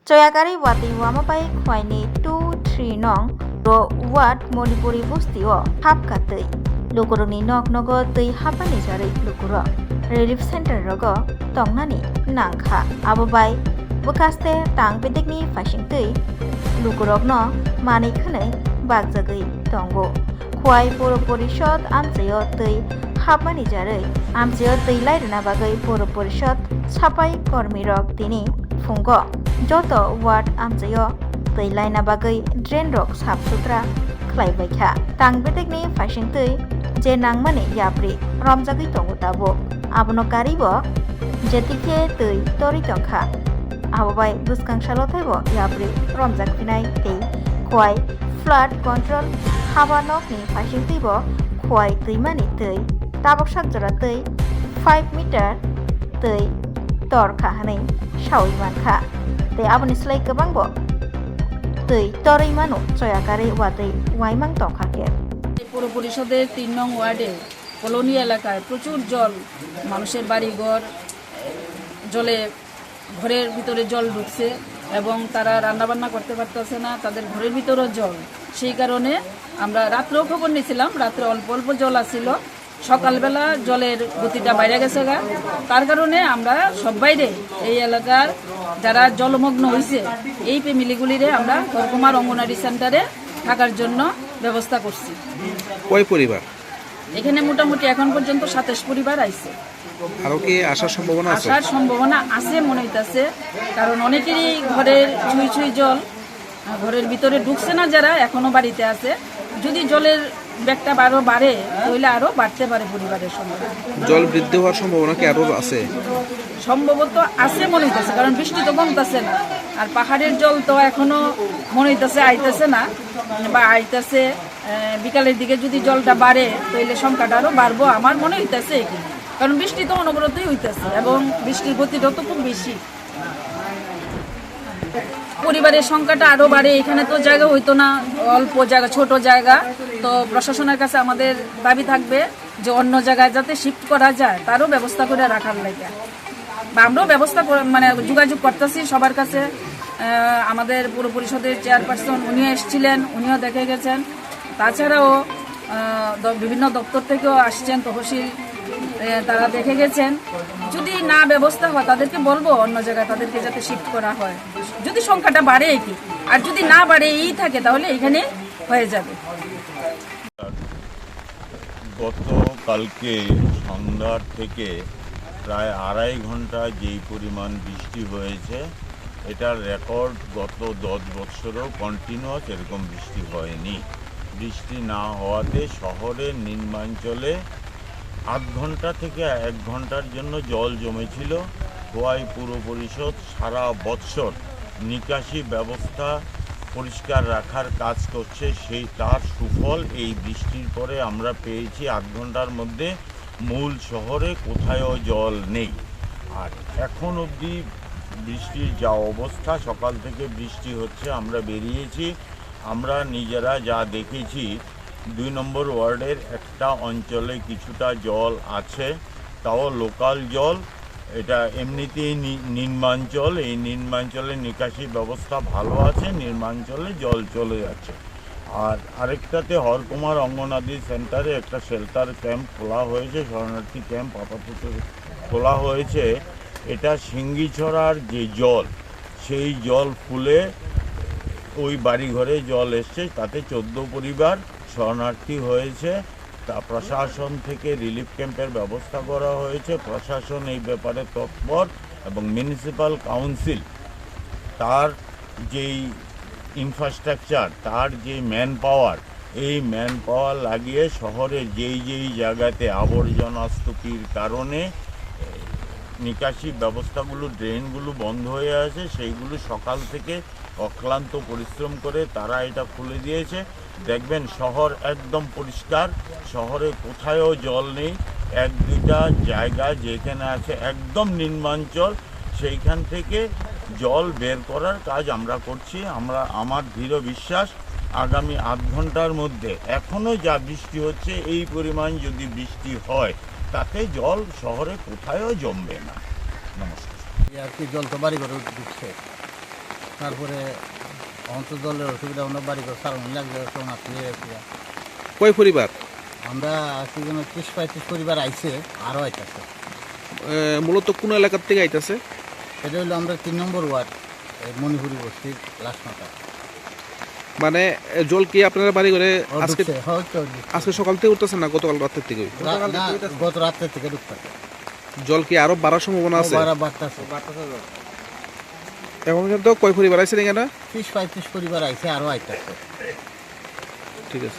Choyakari wati wamapai khwaini 2-3 nong ro wat Monipuri bustio hapkatei lukuruni nok nogo tei hapani jari lukuro relief center rogo tongnani nangkha abobai bukaste tang bedekni fasingtei lukurokno mani khwnei bagjagoi tongo khwai poro porishod amchayo tei hapani jari amchayo tei lairuna bagai poro porishod sapai kormirok tini fungo joto ward amchayo tei laina bagai drain rok sap sutra khlaibaikha tang bedekni fasingtei je nangmani yapri romjagoi tongo tabo abono karibo jetikhe tei tori tongkha abobai buskang salothaibo yapri romjak pinai tei khwai flood control habanokni fasingteibo khwai tuimani tei tabok sakjora tei 5 meter tei tor khahanei sawi mankha tei aboni slai kwbangbo tei toroi mano choyakari watei waimang tongkhake পৌর পরিষদের ৩ নং ওয়ার্ডে colony এলাকায় প্রচুর জল মানুষের বাড়িঘর জলে ঘরের ভিতরে জল ঢুকছে এবং তারা রান্নাবান্না করতে পারতেছে না তাদের ঘরের ভিতরেও জল সেই কারণে আমরা রাত্রেও খবর নিয়েছিলাম রাত্রে অল্প অল্প জল আসছিল সকালবেলা জলের গতিটা বাইরে গেছে গা তার কারণে আমরা সবাইরে এই এলাকার যারা জলমগ্ন হয়েছে এই ফ্যামিলিগুলিরে আমরা হরকুমার অঙ্গনারী সেন্টারে থাকার জন্য ব্যবস্থা করছি। কয় পরিবার এখানে মোটামুটি এখন পর্যন্ত 27 পরিবার আইছে। আরো কি আসার সম্ভাবনা আছে? আসার সম্ভাবনা আছে মনে হইতাছে কারণ অনেকেরই ঘরের ছুঁই ছুঁই জল ঘরের ভিতরে ঢুকছে না যারা এখনো বাড়িতে আছে যদি জলের ব্যাগটা আরো বাড়ে তাহলে আরো বাড়তে পারে পরিবারের সংখ্যা। জল বৃদ্ধি হওয়ার সম্ভাবনা কি আরো আছে? সম্ভবত আছে মনে হইতাছে কারণ বৃষ্টি তো কমতেছে না আর পাহাড়ের জল তো এখনো মনে হইতাছে আইতেছে না বা আইতেছে বিকালের দিকে যদি জলটা বাড়ে তাহলে সংখ্যাটা আরো বাড়বো আমার মনে হইতাছে কারণ বৃষ্টি তো অনবরতই হইতেছে এবং বৃষ্টির গতিটাও তো খুব বেশি পরিবারের সংখ্যাটা আরো বাড়ে এখানে তো জায়গা হইতো না অল্প জায়গা ছোট জায়গা তো প্রশাসনের কাছে আমাদের দাবি থাকবে যে অন্য জায়গায় যাতে শিফট করা যায় তারও ব্যবস্থা করে রাখার লাগে বা আমরাও ব্যবস্থা মানে যোগাযোগ করতেছি সবার কাছে আমাদের পৌর পরিষদের চেয়ারপারসন উনিও এসেছিলেন উনিও দেখে গেছেন তাছাড়াও বিভিন্ন দপ্তর থেকেও আসছেন তহসিল তারা দেখে গেছেন যদি না ব্যবস্থা হয় তাদেরকে বলবো অন্য জায়গায় তাদেরকে যাতে শিফট করা হয় যদি সংখ্যাটা বাড়ে কি আর যদি না বাড়ে এই থাকে তাহলে এখানে হয়ে যাবে। গতকালকে সন্ধ্যার থেকে প্রায় 2.5 ঘন্টা যেই পরিমাণ বৃষ্টি হয়েছে এটার রেকর্ড গত 10 বছরেও কন্টিনিউয়াস এরকম বৃষ্টি হয়নি। বৃষ্টি না হওয়াতে শহরের নিম্নাঞ্চলে 8 ঘন্টা থেকে 1 ঘন্টার জন্য জল জমেছিল। খোয়াই পৌর পরিষদ সারা বৎসর নিকাশি ব্যবস্থা পরিষ্কার রাখার কাজ করছে তার সুফল এই বৃষ্টির পরে আমরা পেয়েছি। 8 ঘন্টার মধ্যে মূল শহরে কোথায়ও জল নেই। আর এখন অবধি বৃষ্টির যা অবস্থা সকাল থেকে বৃষ্টি হচ্ছে আমরা বেরিয়েছি আমরা নিজেরা যা দেখেছি 2 নম্বর ওয়ার্ডের একটা অঞ্চলে কিছুটা জল আছে তাও লোকাল জল এটা এমনিতেই নিম্নাঞ্চল এই নিম্নাঞ্চলে নিকাশি ব্যবস্থা ভালো আছে নিম্নাঞ্চলে জল চলে যাচ্ছে। আর আরেকটাতে হরকুমার অঙ্গনারী সেন্টারে একটা শেল্টার ক্যাম্প খোলা হয়েছে শরণার্থী ক্যাম্প আপাতত খোলা হয়েছে। এটা সিঙ্গিছড়ার যে জল সেই জল ফুলে ওই বাড়িঘরে জল এসছে তাতে 14 পরিবার শরণার্থী হয়েছে তা প্রশাসন থেকে রিলিফ ক্যাম্পের ব্যবস্থা করা হয়েছে। প্রশাসন এই ব্যাপারে তৎপর এবং মিউনিসিপ্যাল কাউন্সিল তার যেই ইনফ্রাস্ট্রাকচার তার যে ম্যান পাওয়ার এই ম্যান পাওয়ার লাগিয়ে শহরে যেই জায়গাতে আবর্জনা স্তূপের কারণে নিকাশি ব্যবস্থাগুলো ড্রেনগুলো বন্ধ হয়ে আছে সেইগুলো সকাল থেকে অক্লান্ত পরিশ্রম করে তারা এটা খুলে দিয়েছে। দেখবেন শহর একদম পরিষ্কার শহরে কোথায়ও জল নেই। 1-2টা জায়গা যেখানে আছে একদম নিম্নাঞ্চল সেইখান থেকে জল বের করার কাজ আমরা করছি। আমার দৃঢ় বিশ্বাস আগামী 8 ঘন্টার মধ্যে এখনও যা বৃষ্টি হচ্ছে এই পরিমাণ যদি বৃষ্টি হয় তাতে জল শহরে কোথায়ও জমবে না। নমস্কার। আর কি জল তো বাড়ি ঘরে ঢুকছে তারপরে অন্তর্জলের অসুবিধা আমরা বাড়ি করে সারানো লাগলে কয় পরিবার? আমরা আজকে যেন 30-35 পরিবার আইছে, আরও আইতেছে। মূলত কোন এলাকার থেকে আইতাছে? এটা হলো আমরা 3 নম্বর ওয়ার্ড, মণিপুরি বস্তির লাস্ট মাথা। মানে জল কি আপনারা বাড়ি করে আজকে সকাল থেকে উঠতেছেন না গতকাল রাতের থেকে? গত রাত্রের থেকে ঢুকতেছে। জল কি আরো বাড়ার সম্ভাবনা আছে? বাড়তেছে। এখন কিন্তু কয় পরিবার আইছেন এখানে? 30-35 পরিবার আইছে, আরও আইতেছে। ঠিক আছে।